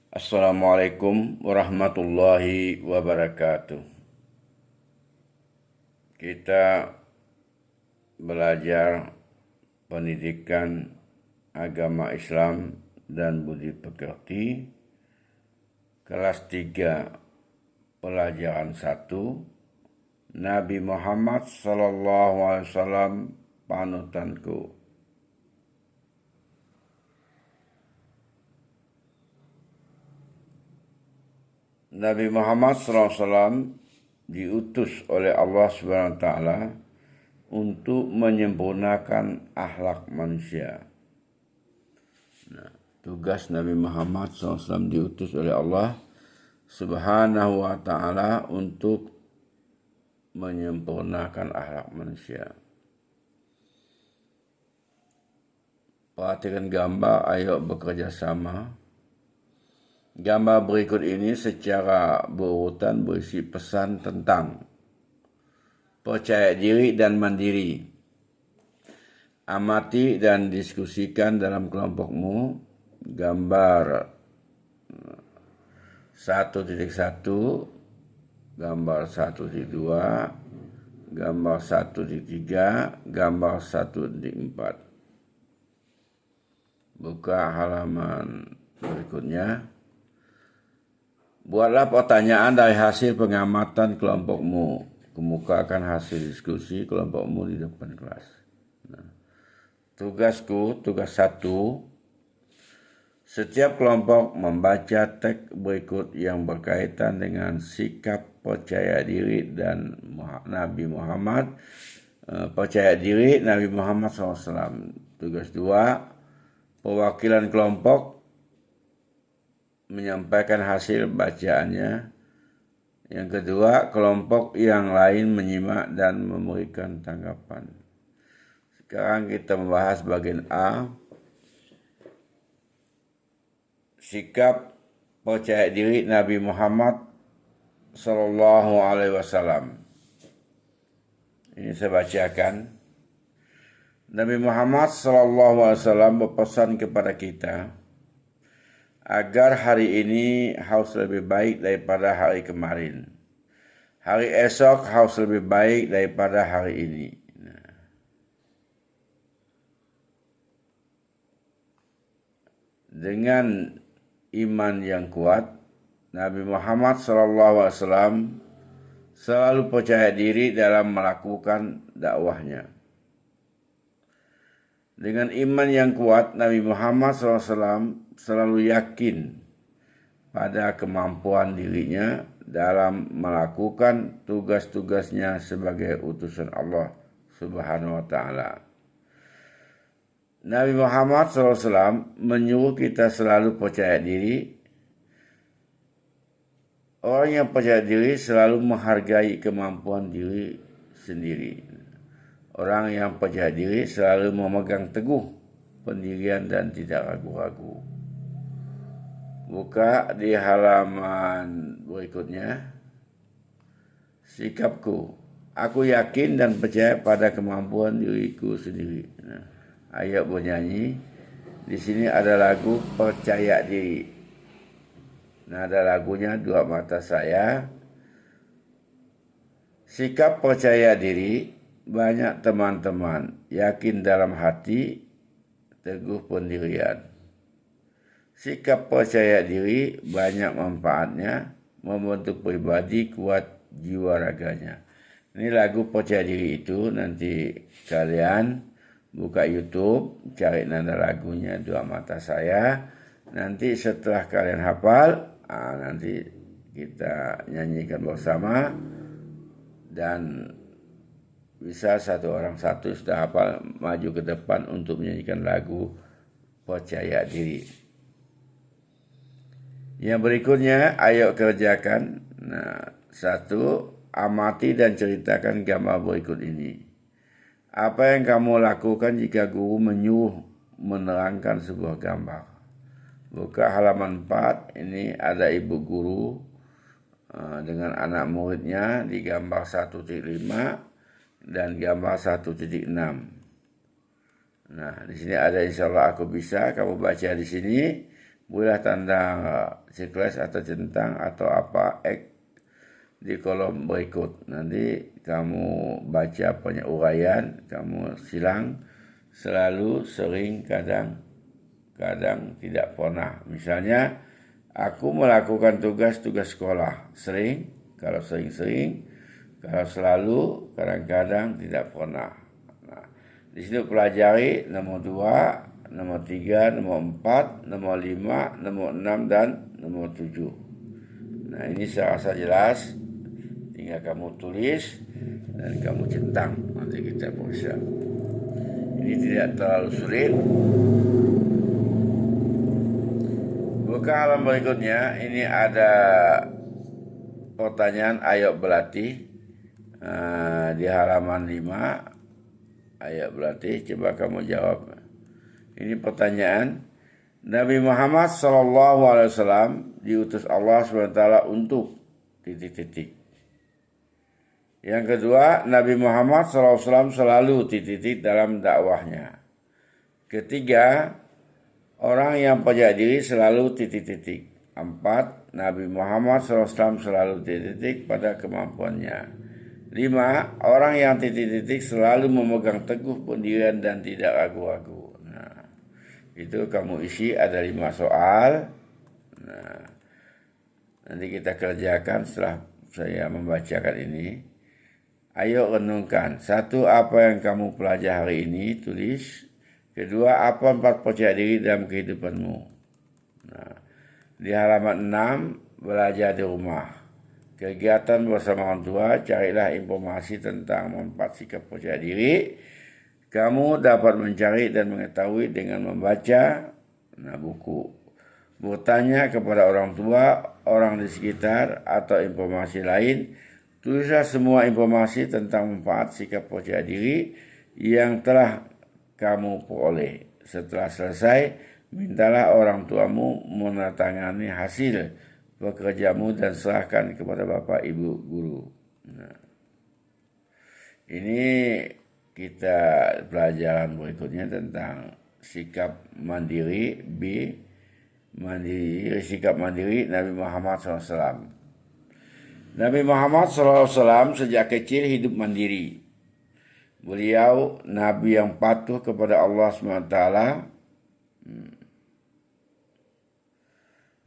Assalamualaikum warahmatullahi wabarakatuh. Kita belajar pendidikan agama Islam dan budi pekerti kelas 3 pelajaran 1 Nabi Muhammad SAW panutanku. Nabi Muhammad SAW diutus oleh Allah SWT untuk menyempurnakan akhlak manusia. Tugas Nabi Muhammad SAW diutus oleh Allah Subhanahu wa Ta'ala untuk menyempurnakan akhlak manusia. Perhatikan gambar, ayo bekerja sama. Gambar berikut ini secara berurutan berisi pesan tentang percaya diri dan mandiri. Amati dan diskusikan dalam kelompokmu gambar 1.1, gambar 1.2, gambar 1.3, gambar 1.4. Buka halaman berikutnya. Buatlah pertanyaan dari hasil pengamatan kelompokmu. Kemukakan hasil diskusi kelompokmu di depan kelas. Tugas 1. Setiap kelompok membaca teks berikut yang berkaitan dengan sikap percaya diri dan Nabi Muhammad. Percaya diri Nabi Muhammad SAW. Tugas 2. Perwakilan kelompok menyampaikan hasil bacaannya. Yang kedua, kelompok yang lain menyimak dan memberikan tanggapan. Sekarang kita membahas bagian A. Sikap percaya diri Nabi Muhammad SAW. Ini saya bacakan. Nabi Muhammad SAW berpesan kepada kita agar hari ini harus lebih baik daripada hari kemarin. Hari esok harus lebih baik daripada hari ini. Dengan iman yang kuat, Nabi Muhammad SAW selalu percaya diri dalam melakukan dakwahnya. Dengan iman yang kuat, Nabi Muhammad SAW selalu yakin pada kemampuan dirinya dalam melakukan tugas-tugasnya sebagai utusan Allah Subhanahu wa Ta'ala. Nabi Muhammad SAW menyuruh kita selalu percaya diri. Orang yang percaya diri selalu menghargai kemampuan diri sendiri. Orang yang percaya diri selalu memegang teguh pendirian dan tidak ragu-ragu. Buka di halaman berikutnya. Sikapku, aku yakin dan percaya pada kemampuan diriku sendiri. Ayat bernyanyi. Di sini ada lagu percaya diri. Ada lagunya Dua Mata Saya. Sikap percaya diri. Banyak teman-teman yakin dalam hati, teguh pendirian. Sikap percaya diri banyak manfaatnya, membentuk pribadi kuat jiwa raganya. Ini lagu percaya diri itu, nanti kalian buka YouTube, cari nada lagunya Dua Mata Saya. Nanti setelah kalian hafal, nanti kita nyanyikan bersama. Dan bisa satu orang satu sudah hafal maju ke depan untuk menyanyikan lagu percaya diri. Yang berikutnya, ayo kerjakan. 1. Amati dan ceritakan gambar berikut ini. Apa yang kamu lakukan jika guru menyuruh menerangkan sebuah gambar? Buka halaman 4. Ini ada ibu guru dengan anak muridnya di gambar 1.5 dan gambar 1.6. Nah, di sini ada insyaallah aku bisa, kamu baca di sini. Boleh tanda checklist atau centang atau apa di kolom berikut. Nanti kamu baca punya uraian, kamu silang selalu, sering, kadang tidak pernah. Misalnya, aku melakukan tugas-tugas sekolah. Sering, kalau sering-sering, kalau selalu, kadang-kadang tidak pernah. Nah, di sini pelajari nomor 2, nomor 3, nomor 4, nomor 5, nomor 6, dan nomor 7. Nah, ini saya rasa jelas. Tinggal kamu tulis dan kamu centang. Nanti kita periksa. Ini tidak terlalu sulit. Buka halaman berikutnya. Ini ada pertanyaan ayo berlatih. Di halaman 5. Ayo berlatih. Coba kamu jawab. Ini pertanyaan. Nabi Muhammad SAW diutus Allah SWT untuk titik-titik. Yang kedua, Nabi Muhammad SAW selalu titik-titik dalam dakwahnya. Ketiga, orang yang percaya diri selalu titik-titik. 4, Nabi Muhammad SAW selalu titik-titik pada kemampuannya. 5, orang yang titik-titik selalu memegang teguh pendirian dan tidak ragu-ragu. Itu kamu isi, ada 5 soal. Nah, nanti kita kerjakan setelah saya membacakan ini. Ayo renungkan. 1, apa yang kamu pelajari hari ini, tulis. 2, apa 4 percaya diri dalam kehidupanmu. Nah, di halaman 6, belajar di rumah. Kegiatan bersama orang tua, carilah informasi tentang manfaat sikap percaya diri. Kamu dapat mencari dan mengetahui dengan membaca buku, bertanya kepada orang tua, orang di sekitar, atau informasi lain. Tulislah semua informasi tentang manfaat sikap percaya diri yang telah kamu peroleh. Setelah selesai, mintalah orang tuamu menandatangani hasil pekerjamu dan serahkan kepada bapak ibu guru. Nah, ini kita pelajaran berikutnya tentang sikap mandiri. Sikap mandiri Nabi Muhammad SAW. Nabi Muhammad SAW sejak kecil hidup mandiri. Beliau Nabi yang patuh kepada Allah SWT,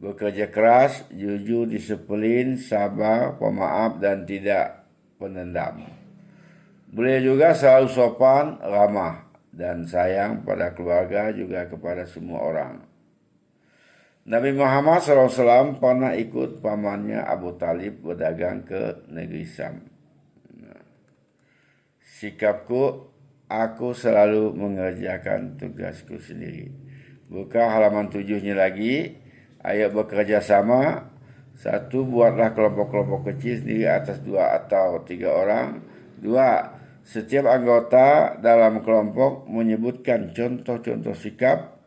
bekerja keras, jujur, disiplin, sabar, pemaaf, dan tidak pendendam. Beliau juga selalu sopan, ramah, dan sayang pada keluarga juga kepada semua orang. Nabi Muhammad SAW pernah ikut pamannya Abu Talib berdagang ke negeri Syam. Sikapku, aku selalu mengerjakan tugasku sendiri. Buka halaman 7-nya lagi. Ayo bekerja sama. 1, buatlah kelompok-kelompok kecil sendiri atas 2 atau 3 orang. 2, setiap anggota dalam kelompok menyebutkan contoh-contoh sikap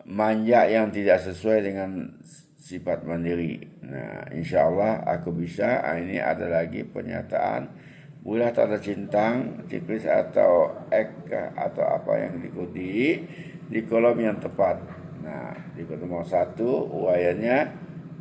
manja yang tidak sesuai dengan sifat mandiri. Nah, insya Allah aku bisa. Ini ada lagi pernyataan. Boleh tanda centang, checklist atau atau apa yang diikuti di kolom yang tepat. Nah, di nomor 1 uraiannya,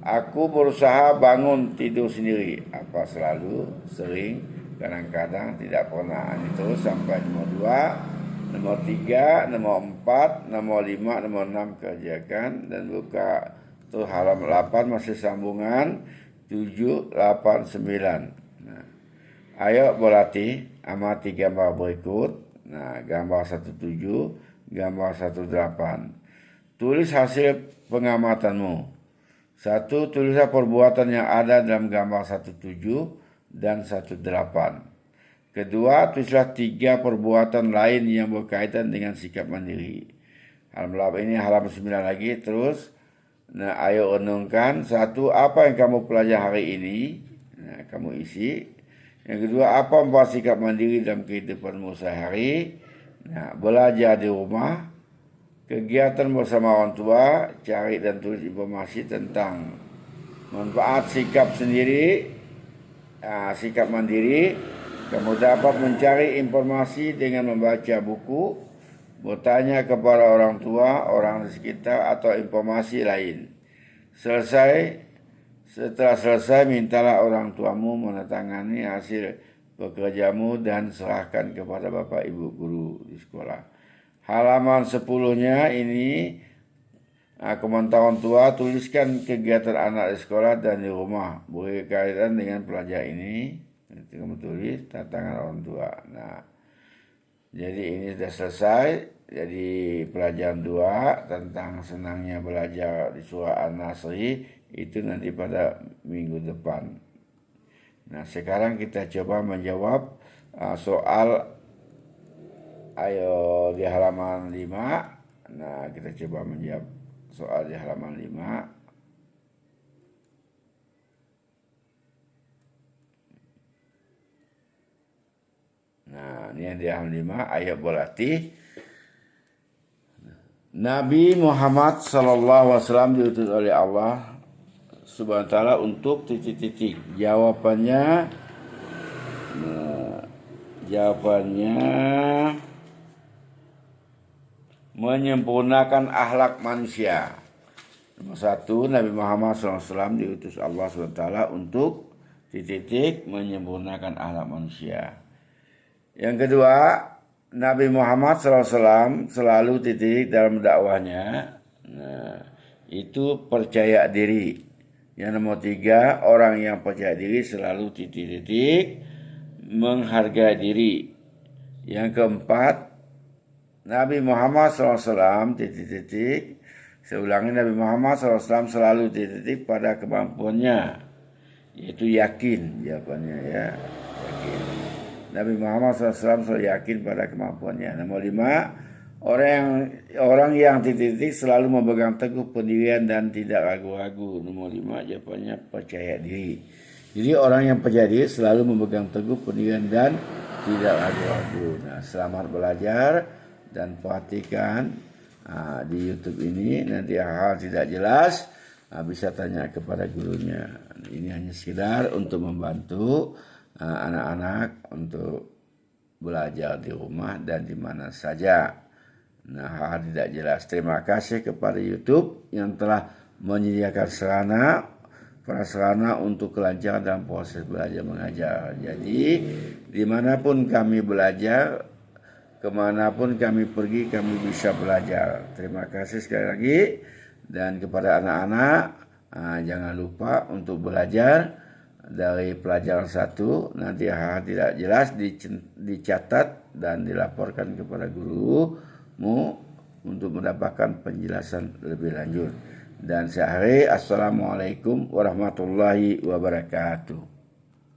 aku berusaha bangun tidur sendiri. Apa selalu, sering, kadang-kadang, tidak pernah. Ini terus sampai nomor 2, nomor 3, nomor 4, nomor 5, nomor 6 kerjakan. Dan buka tuh halaman 8 masih sambungan 7, 8, 9. Nah, ayo berlatih, amati gambar berikut. Nah, gambar 17, gambar 18. Tulis hasil pengamatanmu. 1, tulislah perbuatan yang ada dalam gambar 17 dan 18. Kedua, tulislah 3 perbuatan lain yang berkaitan dengan sikap mandiri. Halaman 9 lagi terus. Nah, ayo renungkan. 1, apa yang kamu pelajari hari ini? Nah, kamu isi. Yang kedua, apa membuat sikap mandiri dalam kehidupanmu sehari? Nah, belajar di rumah. Kegiatan bersama orang tua, cari dan tulis informasi tentang manfaat sikap sendiri, sikap mandiri. Kamu dapat mencari informasi dengan membaca buku, bertanya kepada orang tua, orang di sekitar, atau informasi lain. Setelah selesai, mintalah orang tuamu menandatangani hasil pekerjamu dan serahkan kepada bapak ibu guru di sekolah. Halaman 10-nya ini, pemantauan tua, tuliskan kegiatan anak di sekolah dan di rumah berkaitan dengan pelajar ini. Nanti kamu tulis tantangan orang tua. Nah, jadi ini sudah selesai. Jadi pelajaran 2 tentang senangnya belajar di surah An-Nasr itu nanti pada minggu depan. Nah, sekarang kita coba menjawab soal ayo di halaman 5. Nah, kita coba menjawab soal di halaman 5. Nah, ini yang di halaman 5, ayat berlatih. Nabi Muhammad SAW diutus oleh Allah Subhanahu wa ta'ala untuk titik-titik. Jawabannya menyempurnakan akhlak manusia. Nomor 1, Nabi Muhammad SAW diutus Allah Subhanahu wa ta'ala untuk titik-titik menyempurnakan akhlak manusia. Yang kedua, Nabi Muhammad SAW selalu titik dalam dakwahnya. Nah, itu percaya diri. Yang nomor 3, orang yang percaya diri selalu titik-titik menghargai diri. Yang keempat, Nabi Muhammad SAW titik-titik. Saya ulangi, Nabi Muhammad SAW selalu titik-titik pada kemampuannya, yaitu yakin. Jawabannya ya, yakin. Nabi Muhammad SAW selalu yakin pada kemampuannya. Nomor 5, orang yang titik-titik selalu memegang teguh pendirian dan tidak ragu-ragu. Nomor 5, jawabannya percaya diri. Jadi orang yang percaya diri selalu memegang teguh pendirian dan tidak ragu-ragu. Nah, selamat belajar dan perhatikan di YouTube ini. Nanti hal tidak jelas bisa tanya kepada gurunya. Ini hanya sekedar untuk membantu anak-anak untuk belajar di rumah dan di mana saja. Nah, hal tidak jelas. Terima kasih kepada YouTube yang telah menyediakan prasarana untuk kelancaran dalam proses belajar mengajar. Jadi, dimanapun kami belajar, kemanapun kami pergi, kami bisa belajar. Terima kasih sekali lagi. Dan kepada anak-anak, jangan lupa untuk belajar dari pelajaran 1, nanti hal tidak jelas dicatat dan dilaporkan kepada gurumu untuk mendapatkan penjelasan lebih lanjut. Dan saya akhiri, assalamualaikum warahmatullahi wabarakatuh.